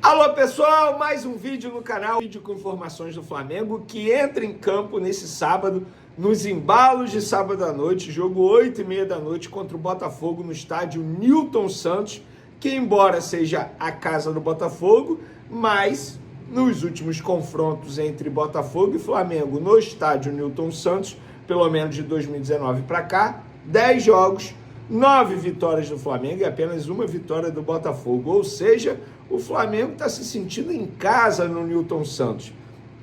Alô pessoal, mais um vídeo no canal, vídeo com informações do Flamengo que entra em campo nesse sábado, nos embalos de sábado à noite, jogo 8h30 da noite contra o Botafogo no estádio Newton Santos, que embora seja a casa do Botafogo, mas nos últimos confrontos entre Botafogo e Flamengo no estádio Newton Santos, pelo menos de 2019 para cá, 10 jogos, 9 vitórias do Flamengo e apenas uma vitória do Botafogo, ou seja, o Flamengo está se sentindo em casa no Newton Santos.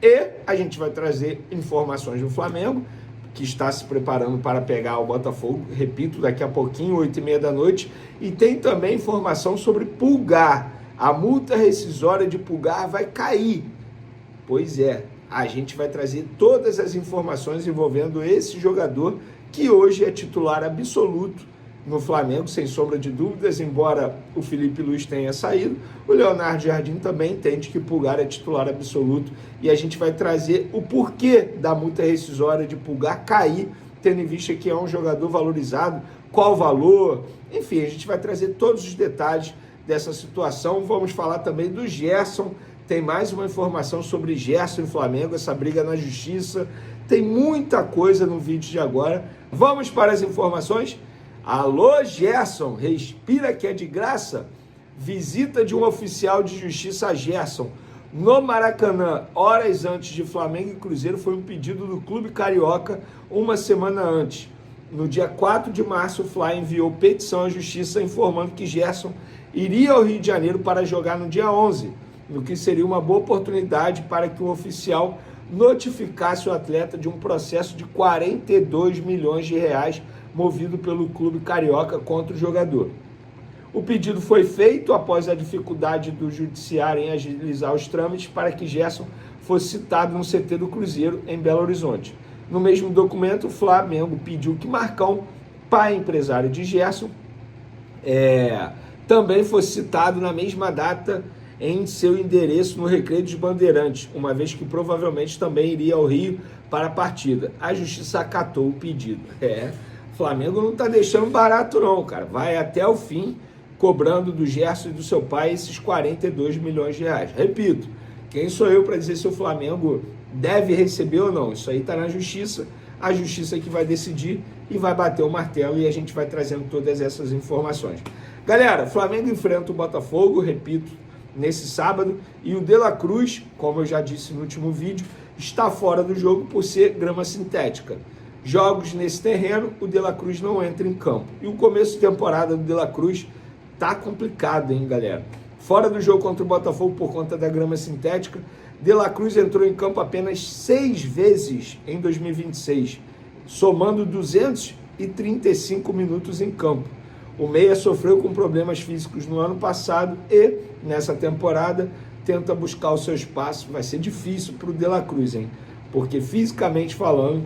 E a gente vai trazer informações do Flamengo, que está se preparando para pegar o Botafogo, repito, daqui a pouquinho, 8h30 da noite, e tem também informação sobre Pulgar. A multa rescisória de Pulgar vai cair. Pois é, a gente vai trazer todas as informações envolvendo esse jogador, que hoje é titular absoluto no Flamengo, sem sombra de dúvidas, embora o Felipe Luiz tenha saído, o Leonardo Jardim também entende que Pulgar é titular absoluto e a gente vai trazer o porquê da multa rescisória de Pulgar cair, tendo em vista que é um jogador valorizado, qual o valor, enfim, a gente vai trazer todos os detalhes dessa situação. Vamos falar também do Gerson, tem mais uma informação sobre Gerson e Flamengo, essa briga na justiça, tem muita coisa no vídeo de agora. Vamos para as informações? Alô, Gerson, respira que é de graça. Visita de um oficial de justiça a Gerson no Maracanã, horas antes de Flamengo e Cruzeiro, foi um pedido do Clube Carioca uma semana antes. No dia 4 de março, o Fla enviou petição à justiça informando que Gerson iria ao Rio de Janeiro para jogar no dia 11, no que seria uma boa oportunidade para que o oficial notificasse o atleta de um processo de 42 milhões de reais movido pelo Clube Carioca contra o jogador. O pedido foi feito após a dificuldade do judiciário em agilizar os trâmites para que Gerson fosse citado no CT do Cruzeiro, em Belo Horizonte. No mesmo documento, o Flamengo pediu que Marcão, pai empresário de Gerson, também fosse citado na mesma data em seu endereço no Recreio dos Bandeirantes, uma vez que provavelmente também iria ao Rio para a partida. A justiça acatou o pedido. O Flamengo não está deixando barato não, cara. Vai até o fim, cobrando do Gerson e do seu pai esses 42 milhões de reais. Repito, quem sou eu para dizer se o Flamengo deve receber ou não? Isso aí está na justiça, a justiça que vai decidir e vai bater o martelo e a gente vai trazendo todas essas informações. Galera, o Flamengo enfrenta o Botafogo, repito, nesse sábado, e o De La Cruz, como eu já disse no último vídeo, está fora do jogo por ser grama sintética. Jogos nesse terreno, o De La Cruz não entra em campo. E o começo de temporada do De La Cruz tá complicado, hein, galera? Fora do jogo contra o Botafogo por conta da grama sintética, De La Cruz entrou em campo apenas 6 vezes em 2026, somando 235 minutos em campo. O meia sofreu com problemas físicos no ano passado e, nessa temporada, tenta buscar o seu espaço. Vai ser difícil para o De La Cruz, hein? Porque fisicamente falando,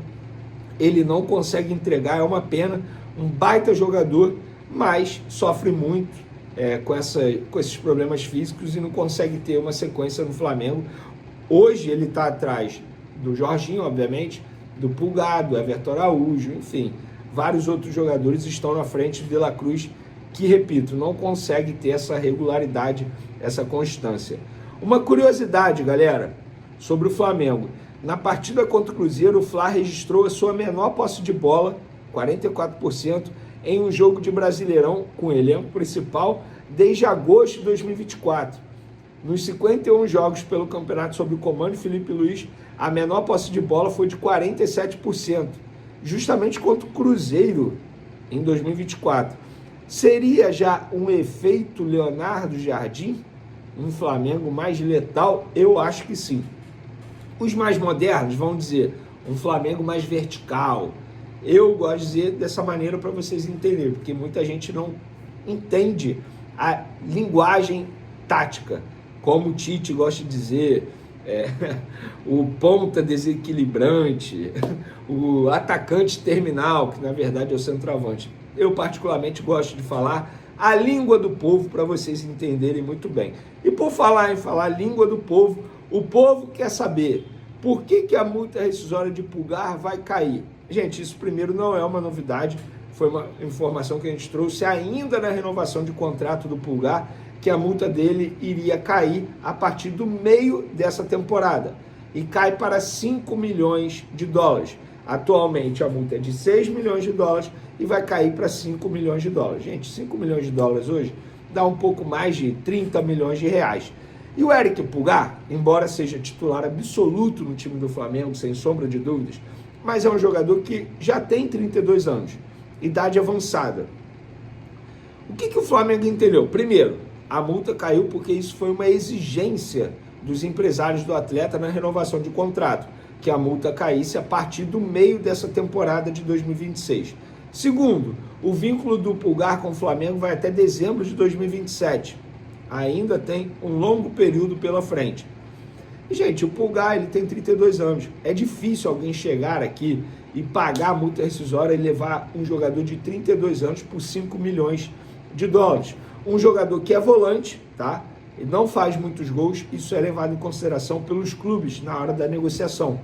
ele não consegue entregar, é uma pena, um baita jogador, mas sofre muito com esses problemas físicos e não consegue ter uma sequência no Flamengo. Hoje ele está atrás do Jorginho, obviamente, do Pulgar, do Everton Araújo, enfim, vários outros jogadores estão na frente do De La Cruz, que, repito, não consegue ter essa regularidade, essa constância. Uma curiosidade, galera, sobre o Flamengo. Na partida contra o Cruzeiro, o Fla registrou a sua menor posse de bola, 44%, em um jogo de Brasileirão com o elenco principal desde agosto de 2024. Nos 51 jogos pelo campeonato sob o comando de Felipe Luiz, a menor posse de bola foi de 47%, justamente contra o Cruzeiro em 2024. Seria já um efeito Leonardo Jardim, um Flamengo mais letal? Eu acho que sim. Os mais modernos vão dizer um Flamengo mais vertical. Eu gosto de dizer dessa maneira para vocês entenderem, porque muita gente não entende a linguagem tática, como o Tite gosta de dizer, o ponta desequilibrante, o atacante terminal, que na verdade é o centroavante. Eu particularmente gosto de falar a língua do povo para vocês entenderem muito bem. E por falar em falar a língua do povo, o povo quer saber por que a multa rescisória de Pulgar vai cair. Gente, isso primeiro não é uma novidade, foi uma informação que a gente trouxe ainda na renovação de contrato do Pulgar, que a multa dele iria cair a partir do meio dessa temporada e cai para 5 milhões de dólares. Atualmente a multa é de 6 milhões de dólares e vai cair para 5 milhões de dólares. Gente, 5 milhões de dólares hoje dá um pouco mais de 30 milhões de reais. E o Eric Pulgar, embora seja titular absoluto no time do Flamengo, sem sombra de dúvidas, mas é um jogador que já tem 32 anos, idade avançada. O que o Flamengo entendeu? Primeiro, a multa caiu porque isso foi uma exigência dos empresários do atleta na renovação de contrato, que a multa caísse a partir do meio dessa temporada de 2026. Segundo, o vínculo do Pulgar com o Flamengo vai até dezembro de 2027. Ainda tem um longo período pela frente. E, gente, o Pulgar ele tem 32 anos. É difícil alguém chegar aqui e pagar a multa rescisória e levar um jogador de 32 anos por 5 milhões de dólares. Um jogador que é volante, tá? E não faz muitos gols, isso é levado em consideração pelos clubes na hora da negociação.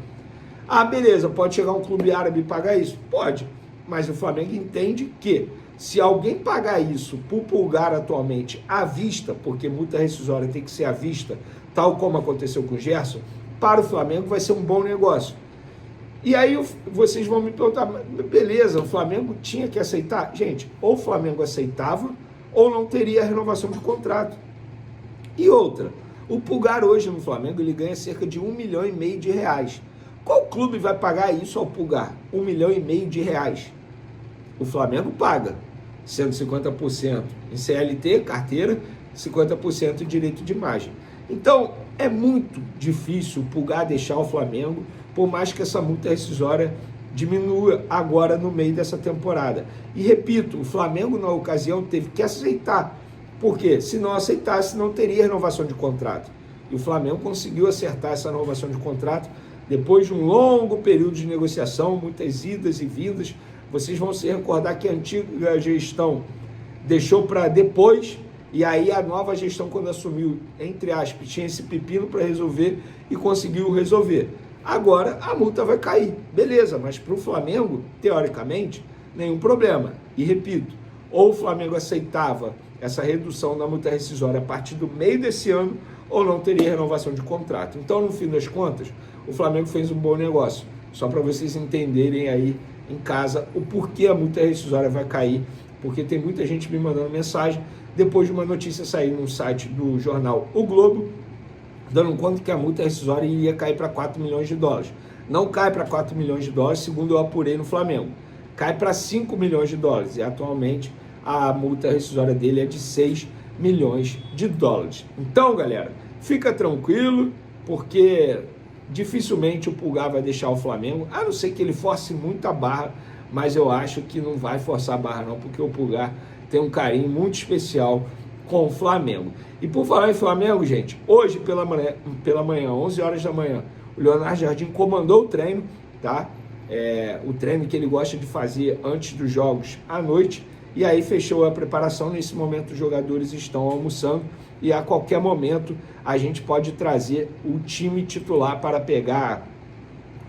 Ah, beleza, pode chegar um clube árabe e pagar isso? Pode, mas o Flamengo entende que se alguém pagar isso por Pulgar atualmente à vista, porque multa rescisória tem que ser à vista, tal como aconteceu com o Gerson, para o Flamengo vai ser um bom negócio. E aí vocês vão me perguntar, beleza, o Flamengo tinha que aceitar? Gente, ou o Flamengo aceitava ou não teria a renovação de contrato. E outra, o Pulgar hoje no Flamengo ele ganha cerca de 1,5 milhão de reais. Qual clube vai pagar isso ao Pulgar? 1,5 milhão de reais. O Flamengo paga 150% em CLT, carteira, 50% em direito de imagem. Então, é muito difícil o Pulgar deixar o Flamengo, por mais que essa multa rescisória diminua agora no meio dessa temporada. E repito, o Flamengo na ocasião teve que aceitar, porque se não aceitasse não teria renovação de contrato. E o Flamengo conseguiu acertar essa renovação de contrato depois de um longo período de negociação, muitas idas e vindas. Vocês vão se recordar que a antiga gestão deixou para depois, e aí a nova gestão, quando assumiu, entre aspas, tinha esse pepino para resolver e conseguiu resolver. Agora a multa vai cair, beleza, mas para o Flamengo, teoricamente, nenhum problema. E repito, ou o Flamengo aceitava essa redução da multa rescisória a partir do meio desse ano, ou não teria renovação de contrato. Então, no fim das contas, o Flamengo fez um bom negócio. Só para vocês entenderem aí em casa o porquê a multa rescisória vai cair, porque tem muita gente me mandando mensagem depois de uma notícia sair no site do jornal O Globo, dando conta que a multa rescisória iria cair para 4 milhões de dólares. Não cai para 4 milhões de dólares, segundo eu apurei no Flamengo. Cai para 5 milhões de dólares e atualmente a multa rescisória dele é de 6 milhões de dólares. Então, galera, fica tranquilo, porque dificilmente o Pulgar vai deixar o Flamengo, a não ser que ele force muito a barra, mas eu acho que não vai forçar a barra não, porque o Pulgar tem um carinho muito especial com o Flamengo. E por falar em Flamengo, gente, hoje pela manhã, 11 horas da manhã, o Leonardo Jardim comandou o treino, tá? O treino que ele gosta de fazer antes dos jogos à noite, e aí fechou a preparação. Nesse momento os jogadores estão almoçando e a qualquer momento a gente pode trazer o time titular para pegar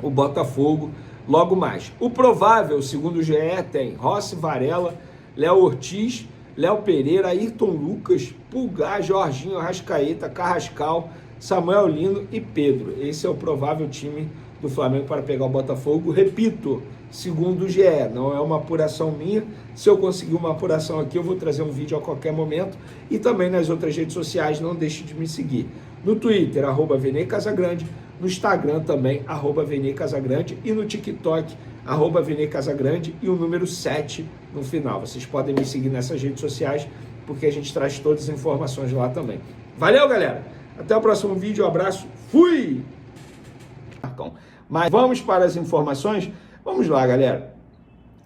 o Botafogo logo mais. O provável, segundo o GE, tem Rossi, Varela, Léo Ortiz, Léo Pereira, Ayrton Lucas, Pulgar, Jorginho, Arrascaeta, Carrascal, Samuel Lino e Pedro. Esse é o provável time do Flamengo para pegar o Botafogo. Repito, segundo o GE, não é uma apuração minha. Se eu conseguir uma apuração aqui, eu vou trazer um vídeo a qualquer momento. E também nas outras redes sociais, não deixe de me seguir. No Twitter, @VeneiCasagrande, no Instagram também, @VeneiCasagrande, e no TikTok, @VeneiCasagrande e o número 7 no final. Vocês podem me seguir nessas redes sociais, porque a gente traz todas as informações lá também. Valeu, galera! Até o próximo vídeo, um abraço, fui! Mas vamos para as informações? Vamos lá, galera.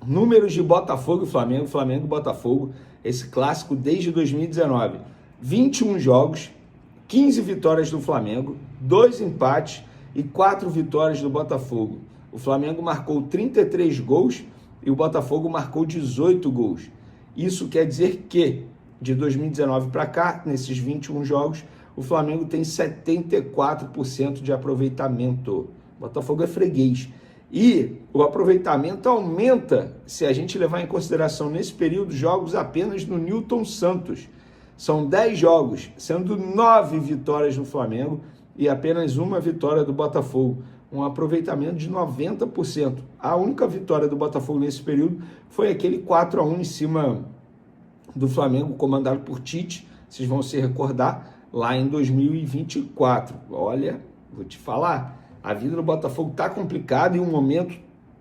Números de Botafogo e Flamengo, Flamengo e Botafogo, esse clássico desde 2019. 21 jogos, 15 vitórias do Flamengo, 2 empates e 4 vitórias do Botafogo. O Flamengo marcou 33 gols e o Botafogo marcou 18 gols. Isso quer dizer que, de 2019 para cá, nesses 21 jogos, o Flamengo tem 74% de aproveitamento. O Botafogo é freguês. E o aproveitamento aumenta se a gente levar em consideração nesse período jogos apenas no Newton Santos. São 10 jogos, sendo 9 vitórias do Flamengo e apenas uma vitória do Botafogo. Um aproveitamento de 90%. A única vitória do Botafogo nesse período foi aquele 4-1 em cima do Flamengo, comandado por Tite. Vocês vão se recordar, lá em 2024. Olha, vou te falar, a vida do Botafogo está complicada e o momento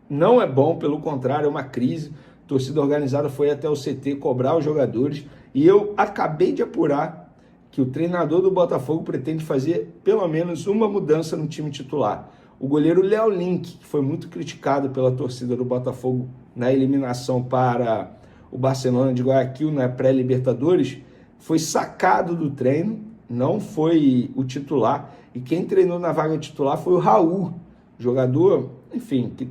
não é bom, pelo contrário, é uma crise. A torcida organizada foi até o CT cobrar os jogadores e eu acabei de apurar que o treinador do Botafogo pretende fazer pelo menos uma mudança no time titular. O goleiro Léo Link, que foi muito criticado pela torcida do Botafogo na eliminação para o Barcelona de Guayaquil na pré-Libertadores, foi sacado do treino, não foi o titular, e quem treinou na vaga titular foi o Raul, jogador, enfim, que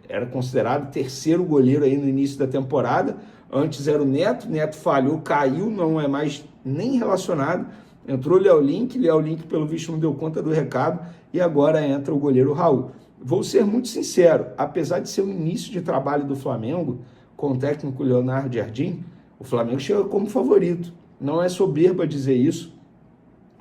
era considerado terceiro goleiro aí no início da temporada. Antes era o Neto falhou, caiu, não é mais nem relacionado. Entrou o Léo Link pelo visto não deu conta do recado, e agora entra o goleiro Raul. Vou ser muito sincero, apesar de ser o início de trabalho do Flamengo, com o técnico Leonardo Jardim, o Flamengo chega como favorito. Não é soberba dizer isso.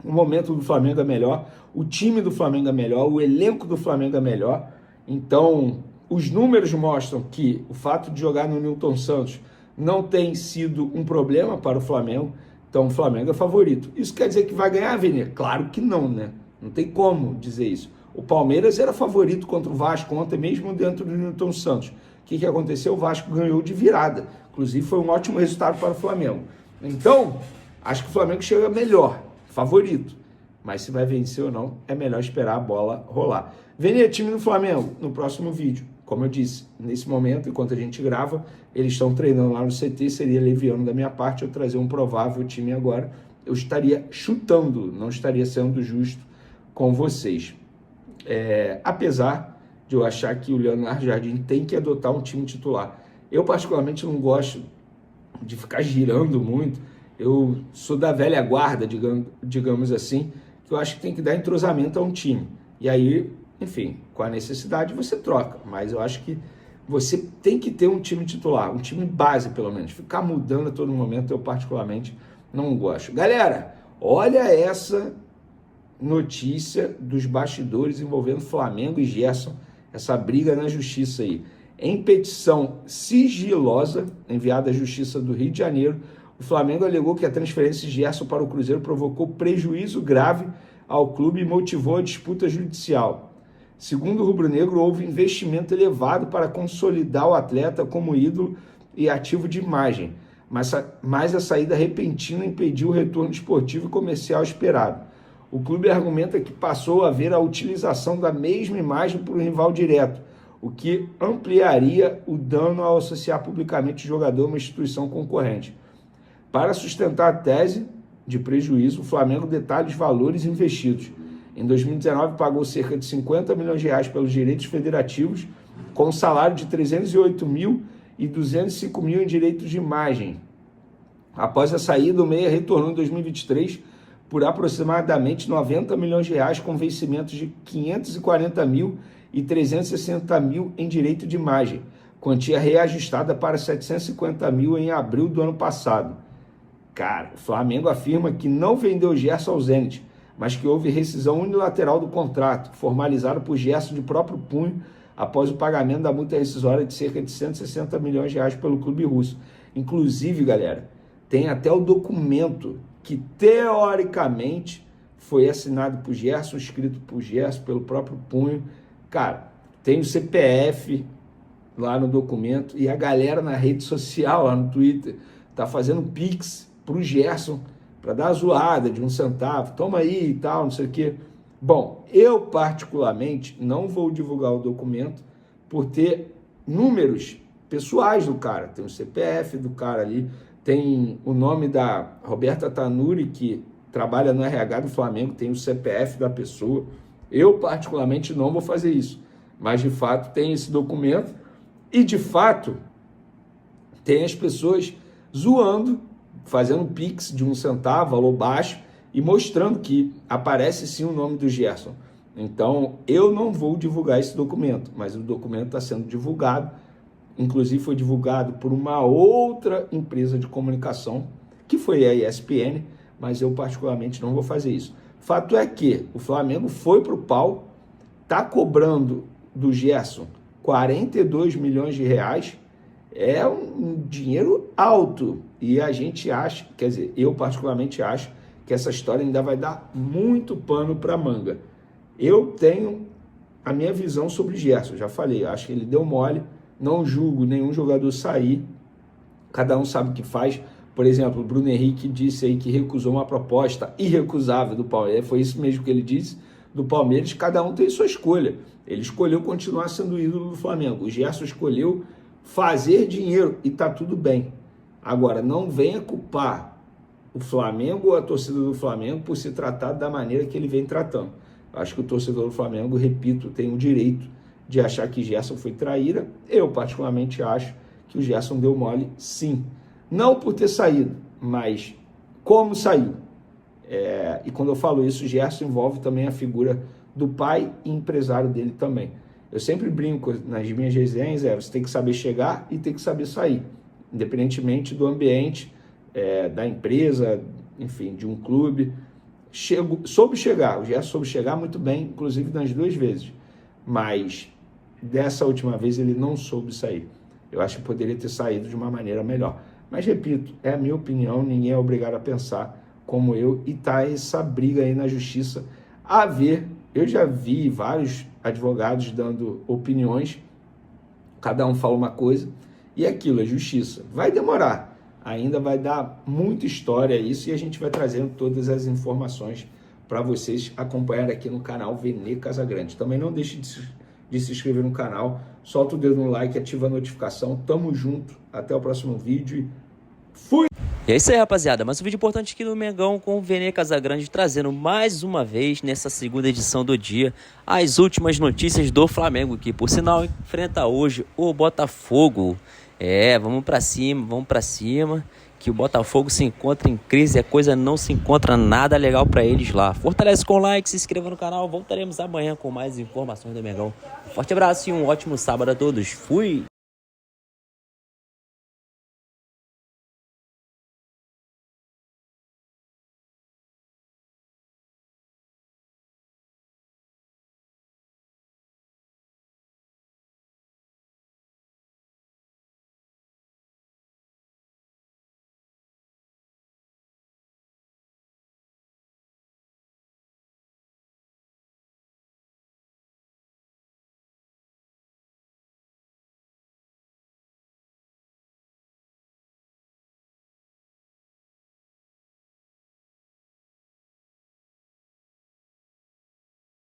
O momento do Flamengo é melhor, o time do Flamengo é melhor, o elenco do Flamengo é melhor. Então, os números mostram que o fato de jogar no Newton Santos não tem sido um problema para o Flamengo. Então, o Flamengo é favorito. Isso quer dizer que vai ganhar, Vini? Claro que não, né? Não tem como dizer isso. O Palmeiras era favorito contra o Vasco ontem, mesmo dentro do Newton Santos. O que aconteceu? O Vasco ganhou de virada. Inclusive, foi um ótimo resultado para o Flamengo. Então, acho que o Flamengo chega melhor, favorito. Mas se vai vencer ou não, é melhor esperar a bola rolar. Vini, time do Flamengo, no próximo vídeo. Como eu disse, nesse momento, enquanto a gente grava, eles estão treinando lá no CT, seria leviano da minha parte eu trazer um provável time agora. Eu estaria chutando, não estaria sendo justo com vocês. Apesar de eu achar que o Leonardo Jardim tem que adotar um time titular. Eu, particularmente, não gosto de ficar girando muito. Eu sou da velha guarda, digamos assim, que eu acho que tem que dar entrosamento a um time. E aí, enfim, com a necessidade você troca. Mas eu acho que você tem que ter um time titular, um time base pelo menos. Ficar mudando a todo momento eu particularmente não gosto. Galera, olha essa notícia dos bastidores envolvendo Flamengo e Gerson, essa briga na justiça aí. Em petição sigilosa enviada à Justiça do Rio de Janeiro, o Flamengo alegou que a transferência de Gerson para o Cruzeiro provocou prejuízo grave ao clube e motivou a disputa judicial. Segundo o rubro-negro, houve investimento elevado para consolidar o atleta como ídolo e ativo de imagem, mas a saída repentina impediu o retorno esportivo e comercial esperado. O clube argumenta que passou a haver a utilização da mesma imagem por um rival direto, o que ampliaria o dano ao associar publicamente o jogador a uma instituição concorrente. Para sustentar a tese de prejuízo, o Flamengo detalha os valores investidos. Em 2019, pagou cerca de 50 milhões de reais pelos direitos federativos, com um salário de 308 mil e 205 mil em direitos de imagem. Após a saída, o Meia retornou em 2023 por aproximadamente 90 milhões de reais, com vencimentos de 540 mil e 360 mil em direito de imagem, quantia reajustada para 750 mil em abril do ano passado. Cara, o Flamengo afirma que não vendeu Gerson ao Zenit, mas que houve rescisão unilateral do contrato, formalizado por Gerson de próprio punho, após o pagamento da multa rescisória de cerca de 160 milhões de reais pelo clube russo. Inclusive, galera, tem até o documento que, teoricamente, foi assinado por Gerson, escrito por Gerson, pelo próprio punho. Cara, tem o CPF lá no documento e a galera na rede social, lá no Twitter, tá fazendo pix pro Gerson para dar a zoada de 1 centavo, toma aí e tal, não sei o quê. Bom, eu particularmente não vou divulgar o documento por ter números pessoais do cara. Tem o CPF do cara ali, tem o nome da Roberta Tanuri, que trabalha no RH do Flamengo, tem o CPF da pessoa. Eu particularmente não vou fazer isso, mas de fato tem esse documento e de fato tem as pessoas zoando, fazendo pix de 1 centavo, valor baixo, e mostrando que aparece sim o nome do Gerson. Então, eu não vou divulgar esse documento, mas o documento está sendo divulgado, inclusive foi divulgado por uma outra empresa de comunicação, que foi a ESPN, mas eu particularmente não vou fazer isso. Fato é que o Flamengo foi para o pau, está cobrando do Gerson 42 milhões de reais, é um dinheiro alto, e a gente acha, quer dizer, eu particularmente acho que essa história ainda vai dar muito pano para manga. Eu tenho a minha visão sobre o Gerson, já falei, acho que ele deu mole, não julgo nenhum jogador sair, cada um sabe o que faz. Por exemplo, o Bruno Henrique disse aí que recusou uma proposta irrecusável do Palmeiras, foi isso mesmo que ele disse, do Palmeiras, cada um tem sua escolha. Ele escolheu continuar sendo ídolo do Flamengo, o Gerson escolheu fazer dinheiro e tá tudo bem. Agora, não venha culpar o Flamengo ou a torcida do Flamengo por se tratar da maneira que ele vem tratando. Acho que o torcedor do Flamengo, repito, tem o direito de achar que Gerson foi traíra. Eu, particularmente, acho que o Gerson deu mole, sim. Não por ter saído, mas como saiu. E quando eu falo isso, o Gerson envolve também a figura do pai e empresário dele também. Eu sempre brinco nas minhas resenhas, você tem que saber chegar e tem que saber sair, independentemente do ambiente, da empresa, enfim, de um clube. Soube chegar, o Gerson soube chegar muito bem, inclusive nas 2 vezes, mas dessa última vez ele não soube sair. Eu acho que poderia ter saído de uma maneira melhor. Mas, repito, é a minha opinião, ninguém é obrigado a pensar como eu, e tá essa briga aí na justiça a ver. Eu já vi vários advogados dando opiniões, cada um fala uma coisa, e aquilo é justiça. Vai demorar, ainda vai dar muita história isso, e a gente vai trazendo todas as informações para vocês acompanharem aqui no canal Vene Casagrande. Também não deixe de se inscrever no canal, solta o dedo no like, ativa a notificação, tamo junto, até o próximo vídeo e fui! E é isso aí, rapaziada, mais um vídeo importante aqui no Mengão com o Vene Casagrande, trazendo mais uma vez, nessa segunda edição do dia, as últimas notícias do Flamengo, que por sinal enfrenta hoje o Botafogo. Vamos pra cima, que o Botafogo se encontra em crise, a coisa não se encontra nada legal pra eles lá. Fortalece com o like, se inscreva no canal, voltaremos amanhã com mais informações do Mengão. Um forte abraço e um ótimo sábado a todos, fui!